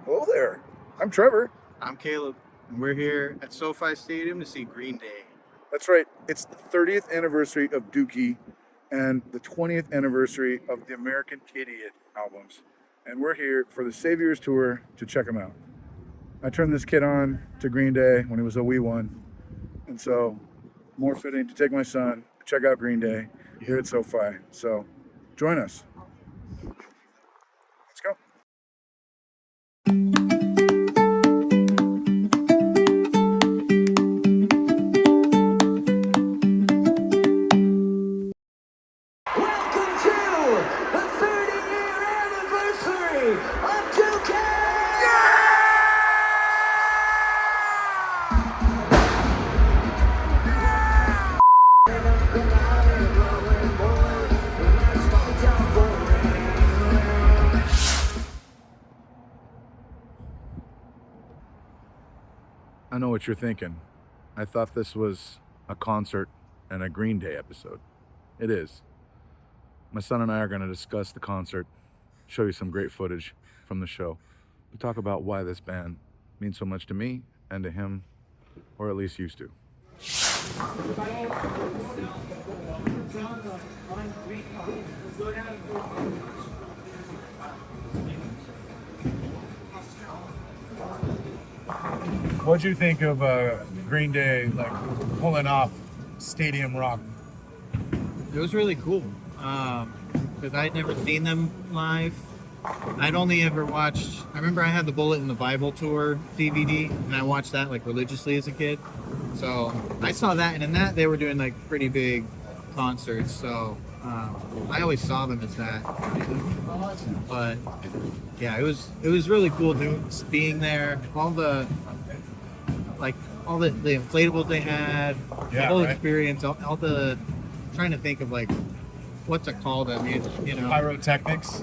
Hello there. I'm Trevor. I'm Caleb, and we're here at SoFi Stadium to see Green Day. That's right. It's the 30th anniversary of Dookie and the 20th anniversary of the American Idiot albums. And we're here for the Saviors Tour to check them out. I turned this kid on to Green Day when he was a wee one. And so, more fitting to take my son, check out Green Day here at SoFi. So, join us. Let's go. Welcome to the 30-year anniversary of Dookie! I know what you're thinking. I thought this was a concert and a Green Day episode. It is. My son and I are going to discuss the concert, show you some great footage from the show, to talk about why this band means so much to me and to him, or at least used to. What'd you think of Green Day pulling off Stadium Rock? It was really cool because I'd never seen them live. I'd only ever watched. I remember I had the Bullet in the Bible tour DVD, and I watched that like religiously as a kid. So I saw that, and in that they were doing like pretty big concerts. So I always saw them as that. But yeah, it was really cool being there. All the inflatables they had, the whole experience, all the trying to think of like what's it called? I mean, Pyrotechnics.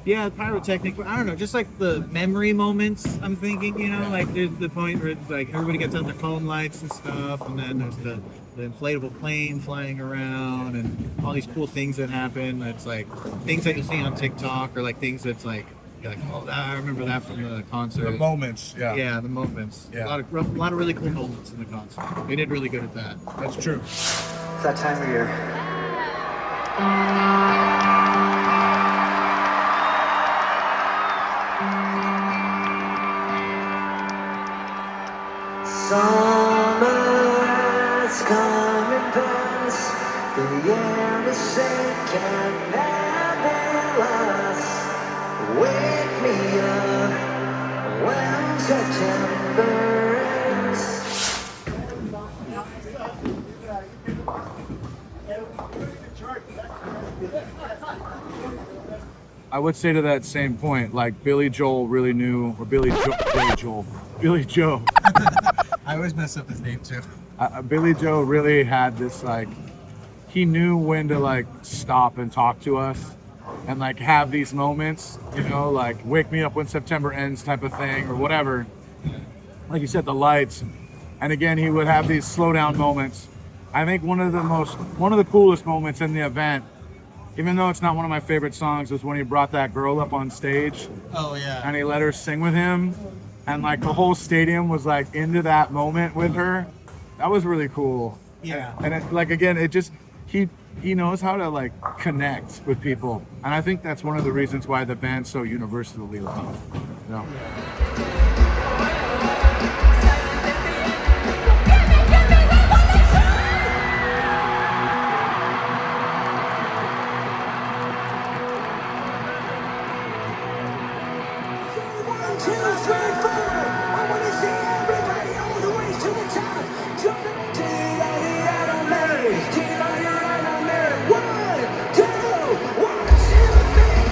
Yeah, pyrotechnic. I don't know, just like the memory moments. I'm thinking, like there's the point where it's like everybody gets on their phone lights and stuff, and then there's the inflatable plane flying around, and all these cool things that happen. It's like things that you see on TikTok, or like things that's like, you're like, oh, I remember that from the concert. The moments, yeah. Yeah, the moments. Yeah. A lot of really cool moments in the concert. They did really good at that. That's true. It's that time of year. Summer has come and passed. The air is sick and nebulous. Wake me up when September ends. I would say to that same point, like Billy Joel really knew, or Billy Joe. I always mess up his name too. Billy Joe really had this he knew when to stop and talk to us, and have these moments, like wake me up when September ends type of thing, or whatever. Like you said, the lights, and again he would have these slow down moments. I think one of the coolest moments in the event, even though it's not one of my favorite songs, was when he brought that girl up on stage. Oh yeah. And he let her sing with him, and the whole stadium was into that moment with her. That was really cool. Yeah. And it just he knows how to connect with people, and I think that's one of the reasons why the band's so universally loved. One, two, three, four. I want to see everybody all the way to the top. Jumping to One, two, one, two, three.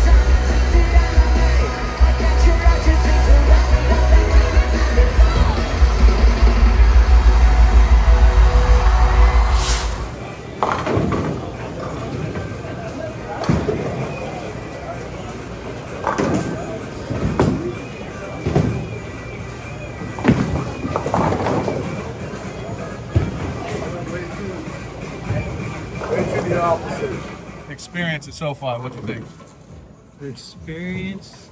Silence is the enemy. I got your righteousness around me. Experience at SoFi, what do you think? The experience.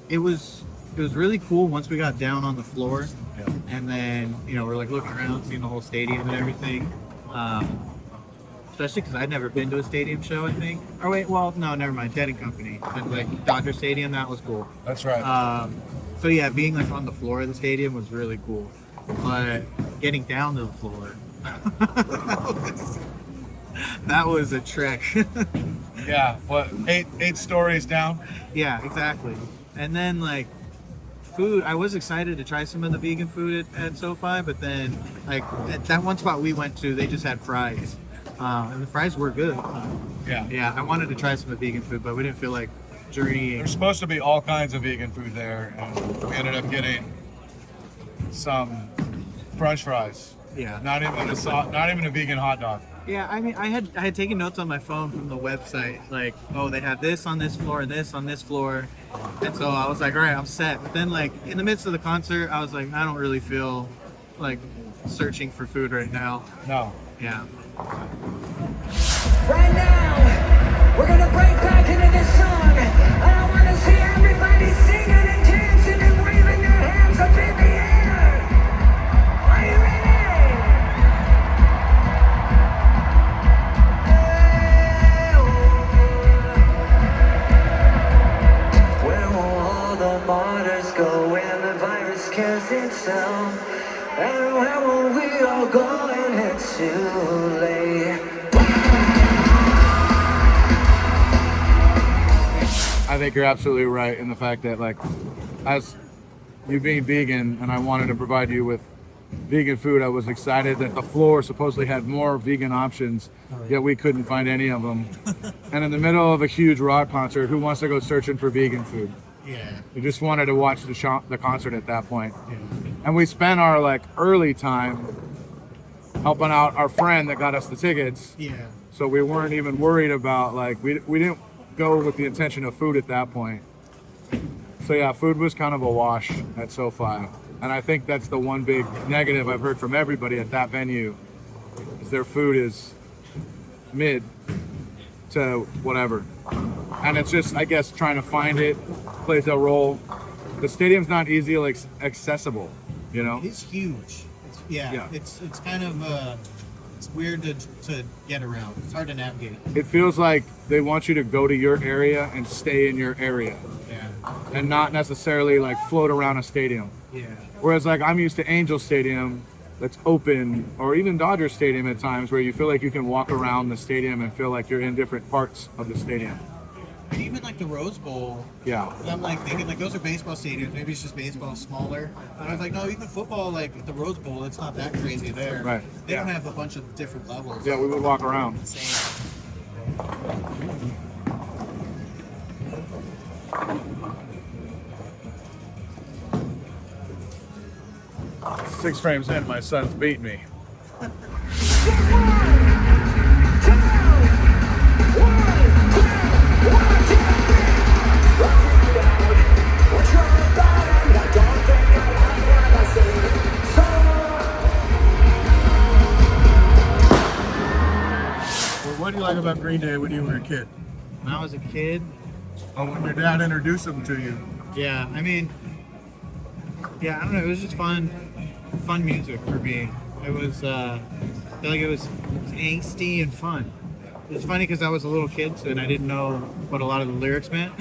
it was really cool once we got down on the floor, Yeah. and then we're like looking around, seeing the whole stadium and everything. Especially because I'd never been to a stadium show, I think. Or wait, well, no, never mind. Dead and Company, but like Dodger Stadium, that was cool. That's right. So yeah, being like on the floor of the stadium was really cool, but getting down to the floor, that was a trek. Yeah, what, eight stories down? Yeah, exactly. And then like food, I was excited to try some of the vegan food at SoFi, but then like at that one spot we went to, they just had fries, and the fries were good. Yeah, I wanted to try some of the vegan food, but we didn't feel like journeying. There's supposed to be all kinds of vegan food there, and we ended up getting some French fries. Yeah. Not even a vegan hot dog. Yeah, I mean, I had taken notes on my phone from the website, like, oh, they have this on this floor and this on this floor, and so I was like, all right, I'm set. But then, like, in the midst of the concert, I was like, I don't really feel like searching for food right now. No. Yeah. Right now, we're gonna break back into this song. I wanna see everybody singing and dancing and waving their hands up in the air. Are you ready? Where will all the martyrs go when the virus kills itself? And where will we all go when it's too late? I think you're absolutely right in the fact that, like, as you being vegan and I wanted to provide you with vegan food, I was excited that the floor supposedly had more vegan options, yet we couldn't find any of them. And in the middle of a huge rock concert, who wants to go searching for vegan food? Yeah. We just wanted to watch the concert at that point. And we spent our like early time helping out our friend that got us the tickets. Yeah. So we weren't even worried about like we didn't go with the intention of food at that point. So yeah, food was kind of a wash at SoFi. And I think that's the one big negative I've heard from everybody at that venue is their food is mid to whatever. And it's just, I guess, trying to find it plays a role. The stadium's not easily accessible, you know? It's huge. Yeah. It's kind of it's weird to get around. It's hard to navigate. It feels like they want you to go to your area and stay in your area Yeah. and not necessarily like float around a stadium. Yeah. Whereas like I'm used to Angel Stadium that's open, or even Dodger Stadium at times where you feel like you can walk around the stadium and feel like you're in different parts of the stadium. And even like the Rose Bowl, Yeah. I'm like thinking like those are baseball stadiums. Maybe it's just baseball smaller. And I was like, no, even football, like at the Rose Bowl, it's not that crazy there. Right. They Yeah. don't have a bunch of different levels. Yeah, we would walk around. Same. 6 frames in, my son's beat me. What do you like about Green Day when you were a kid? When I was a kid, Oh, when your dad introduced them to you. yeah, I mean, yeah, I don't know. It was just fun music for me. It was, I feel like it was angsty and fun. It's funny because I was a little kid, so and I didn't know what a lot of the lyrics meant.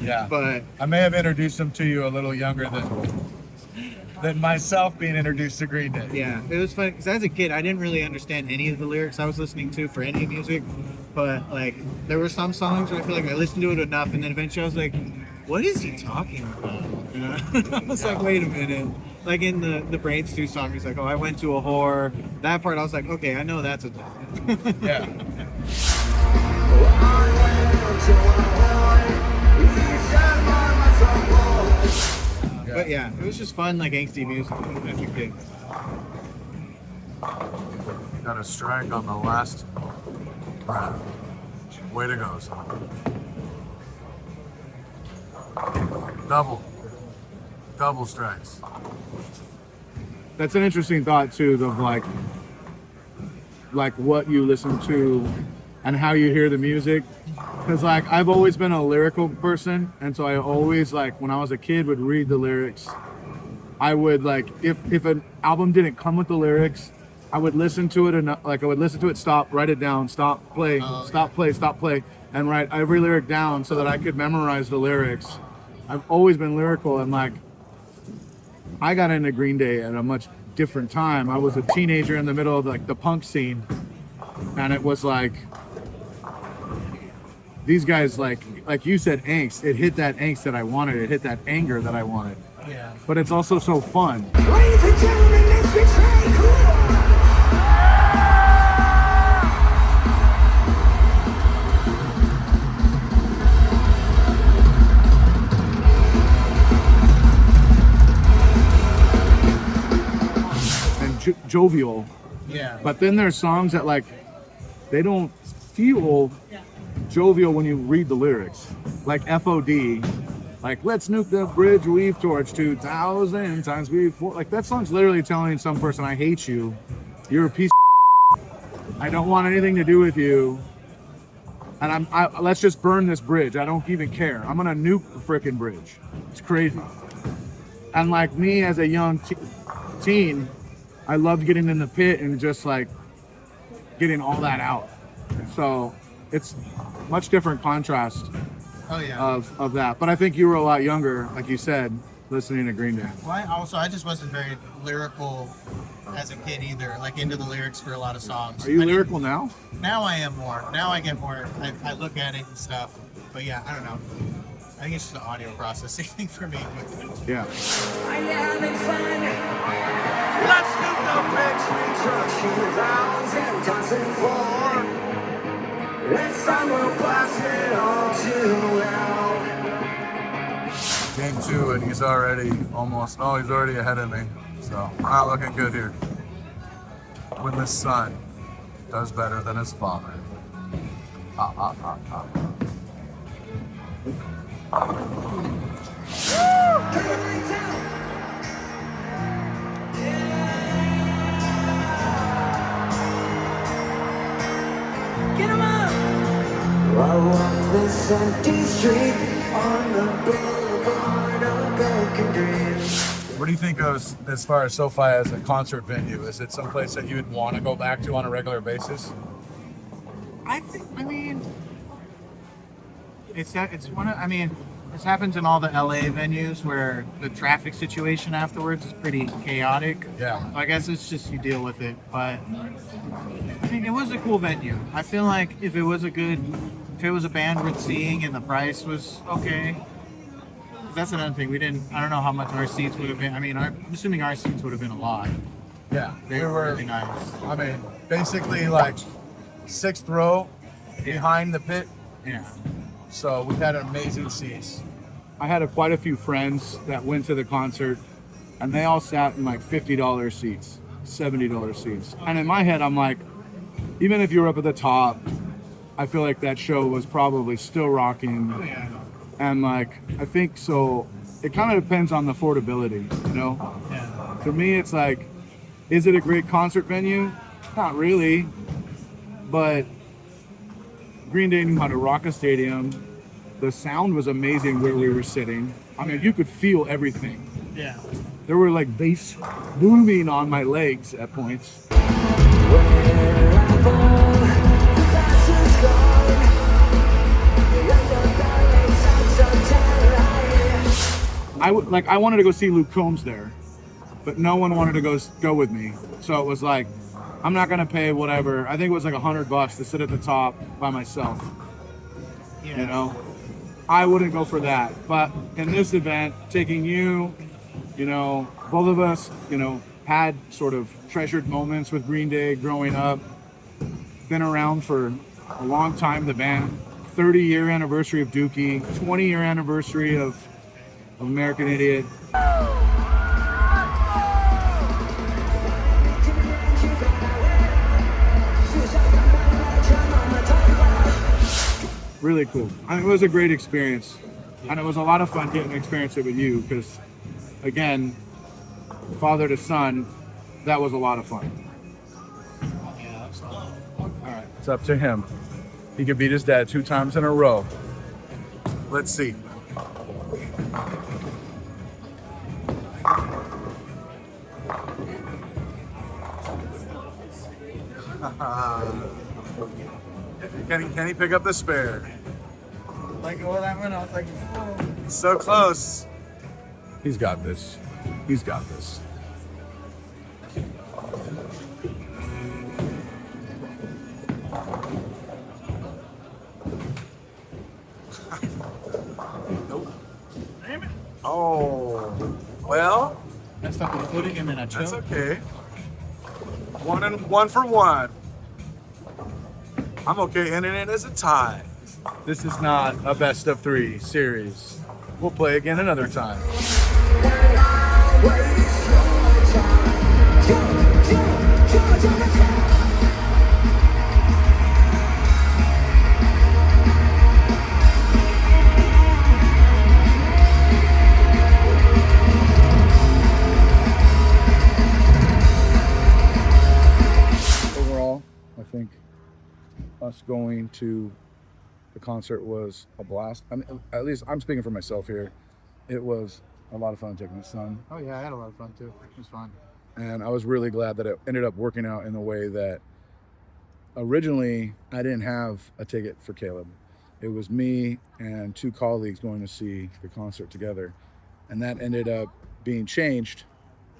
Yeah. But I may have introduced them to you a little younger than myself being introduced to Green Day. yeah, it was funny because as a kid, I didn't really understand any of the lyrics I was listening to for any music. But like, there were some songs where I feel like I listened to it enough, and then eventually I was like, "What is he talking about?" You know? I was like, "Wait a minute." Like in the Brain Stew song, he's like, "Oh, I went to a whore." That part, I was like, "Okay, I know that's a." Yeah. But yeah, it was just fun, like angsty music as a kid. Got a strike on the last round. Way to go, son. Double strikes. That's an interesting thought too, of like what you listen to and how you hear the music. Because like I've always been a lyrical person, and so I always like when I was a kid would read the lyrics. I would like if an album didn't come with the lyrics, I would listen to it and like I would listen to it, stop, write it down, stop, play, stop, play, stop, play, and write every lyric down so that I could memorize the lyrics. I've always been lyrical, and like I got into Green Day at a much different time. I was a teenager in the middle of like the punk scene, and it was like these guys like you said, angst. It hit that angst that I wanted. It hit that anger that I wanted. Yeah. But it's also so fun. Ladies and gentlemen, let's betray cool. And jovial. Yeah. But then there's songs that like they don't feel jovial when you read the lyrics. Like FOD, like let's nuke the bridge we've torched 2,000 times before. Like that song's literally telling some person, I hate you. You're a piece of I don't want anything to do with you. And let's just burn this bridge. I don't even care. I'm gonna nuke the frickin' bridge. It's crazy. And like me as a young teen, I loved getting in the pit and just like getting all that out. So it's much different contrast Oh yeah. of that. But I think you were a lot younger, like you said, listening to Green Day. Well, I just wasn't very lyrical as a kid either. Like into the lyrics for a lot of songs. Are you I didn't- lyrical now? Now I am more. Now I get more. I look at it and stuff. But yeah, I don't know. I think it's just an audio processing thing for me. Yeah. Are you having fun? Let's do the bridge we truck 2004. Next time we'll blast it all too loud. Game 2 and he's already he's already ahead of me. So not looking good here. When the son does better than his father. Turn the lights out. Get 'em up. I walk this empty street on the boulevard of broken dreams. What do you think of as far as SoFi as a concert venue? Is it someplace that you would want to go back to on a regular basis? I mean, it's one of. I mean, this happens in all the LA venues where the traffic situation afterwards is pretty chaotic. Yeah. I guess it's just you deal with it. But I mean, it was a cool venue. I feel like if it was a band worth seeing and the price was okay. That's another thing. I don't know how much our seats would have been. I mean, I'm assuming our seats would have been a lot. Yeah. They were really nice. I mean, basically like 6th row behind the pit. Yeah. So we've had amazing seats. I had quite a few friends that went to the concert, and they all sat in like $50 seats, $70 seats. And in my head, I'm like, even if you were up at the top, I feel like that show was probably still rocking. Oh, yeah. And like, I think so. It kind of depends on the affordability, you know? Yeah. For me, it's like, is it a great concert venue? Not really, but Green Day knew how to rock a stadium. The sound was amazing where we were sitting. I mean, you could feel everything. Yeah. There were like bass booming on my legs at points. I wanted to go see Luke Combs there, but no one wanted to go with me. So it was like, I'm not gonna pay whatever. I think it was like $100 to sit at the top by myself. Yeah. You know, I wouldn't go for that. But in this event, taking you, you know, both of us, you know, had sort of treasured moments with Green Day growing up. Been around for a long time. The band, 30-year anniversary of Dookie, 20-year anniversary of American Idiot. Really cool. I mean, it was a great experience, and it was a lot of fun getting to experience it with you because, again, father to son, that was a lot of fun. Yeah, absolutely. All right, it's up to him. he could beat his dad 2 times in a row. Let's see. Can he pick up the spare? Like, oh, that one, I was like, oh. So close. He's got this. He's got this. Nope. Damn it. Oh. Well, Messed up with footing and then I that's choked. okay. 1 for 1. I'm okay ending it as a tie. This is not a best of 3 series. We'll play again another time. Overall, I think us going to the concert was a blast. I mean, at least I'm speaking for myself here. It was a lot of fun taking my son, Oh, yeah, I had a lot of fun too. It was fun. and I was really glad that it ended up working out in the way that originally I didn't have a ticket for Caleb. It was me and 2 colleagues going to see the concert together, and that ended up being changed.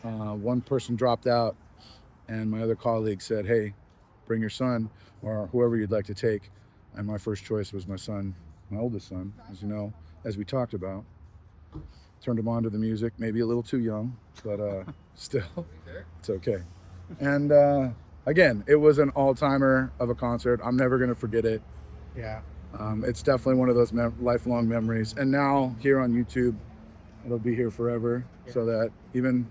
One person dropped out, and my other colleague said, "Hey, bring your son or whoever you'd like to take." And my first choice was my son, my oldest son, as you know, as we talked about. Turned him on to the music, maybe a little too young, but still, it's okay. And again, it was an all-timer of a concert. I'm never gonna forget it. Yeah. It's definitely one of those lifelong memories. And now here on YouTube, it'll be here forever, so that even,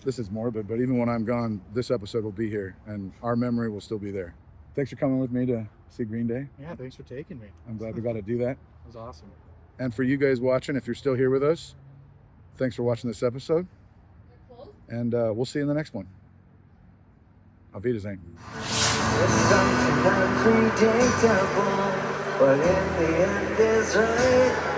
this is morbid, but even when I'm gone, this episode will be here and our memory will still be there. Thanks for coming with me to see Green Day. Yeah, thanks for taking me. I'm glad we got to do that. It was awesome. And for you guys watching, if you're still here with us, thanks for watching this episode. And we'll see you in the next one. Auf Wiedersehen. There's something unpredictable, but in the end is right.